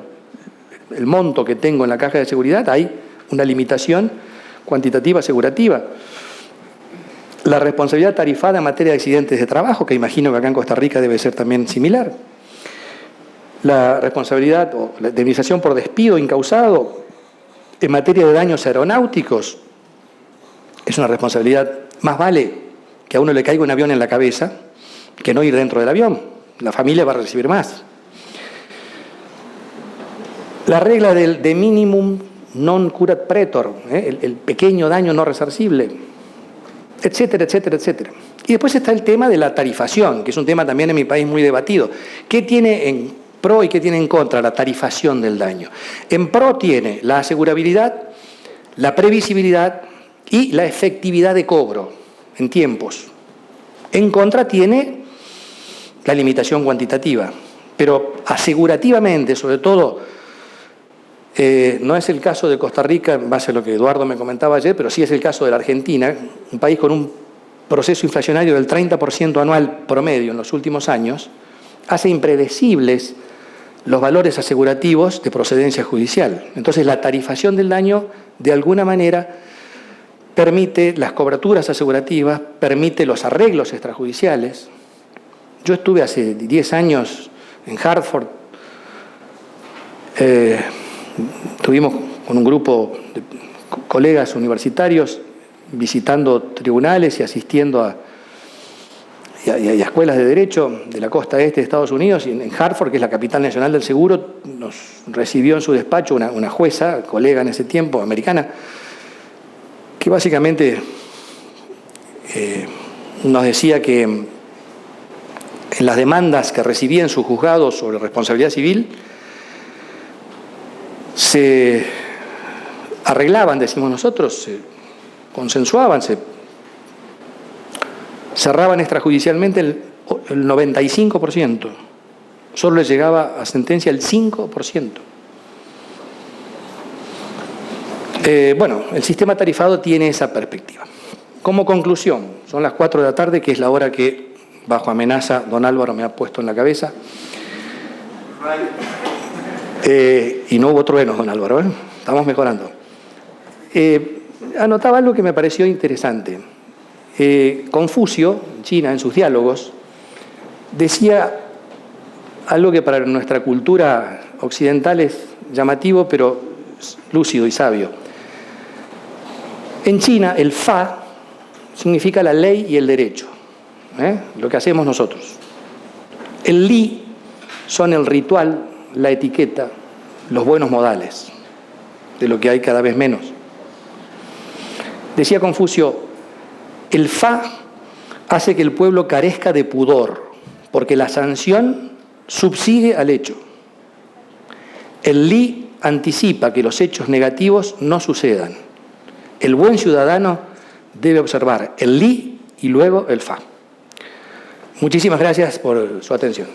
el monto que tengo en la caja de seguridad, hay una limitación cuantitativa asegurativa. La responsabilidad tarifada en materia de accidentes de trabajo, que imagino que acá en Costa Rica debe ser también similar. La responsabilidad o la indemnización por despido incausado en materia de daños aeronáuticos es una responsabilidad. Más vale que a uno le caiga un avión en la cabeza que no ir dentro del avión. La familia va a recibir más. La regla del de minimum non curat pretor, el pequeño daño no resarcible, etcétera, etcétera, etcétera. Y después está el tema de la tarifación, que es un tema también en mi país muy debatido. ¿Qué tiene en pro y qué tiene en contra la tarifación del daño? En pro tiene la asegurabilidad, la previsibilidad y la efectividad de cobro en tiempos. En contra tiene la limitación cuantitativa, pero asegurativamente, sobre todo, no es el caso de Costa Rica, en base a lo que Eduardo me comentaba ayer, pero sí es el caso de la Argentina, un país con un proceso inflacionario del 30% anual promedio en los últimos años, hace impredecibles los valores asegurativos de procedencia judicial. Entonces, la tarifación del daño, de alguna manera, permite las coberturas asegurativas, permite los arreglos extrajudiciales. Yo estuve hace 10 años en Hartford, estuvimos con un grupo de colegas universitarios visitando tribunales y asistiendo a escuelas de derecho de la costa este de Estados Unidos, y en Hartford, que es la capital nacional del seguro, nos recibió en su despacho una jueza, colega en ese tiempo, americana, que básicamente nos decía que en las demandas que recibía en sus juzgados sobre responsabilidad civil se arreglaban, decimos nosotros, se consensuaban, se cerraban extrajudicialmente el 95%. Solo les llegaba a sentencia el 5%. Bueno, el sistema tarifado tiene esa perspectiva. Como conclusión, son las 4 de la tarde, que es la hora que, bajo amenaza, don Álvaro me ha puesto en la cabeza. Y no hubo truenos, don Álvaro, estamos mejorando. Anotaba algo que me pareció interesante. Confucio, en China, en sus diálogos, decía algo que para nuestra cultura occidental es llamativo, pero lúcido y sabio. En China, el fa significa la ley y el derecho, lo que hacemos nosotros. El li son el ritual, la etiqueta, los buenos modales, de lo que hay cada vez menos. Decía Confucio, el fa hace que el pueblo carezca de pudor, porque la sanción subsigue al hecho. El li anticipa que los hechos negativos no sucedan. El buen ciudadano debe observar el li y luego el FA. Muchísimas gracias por su atención.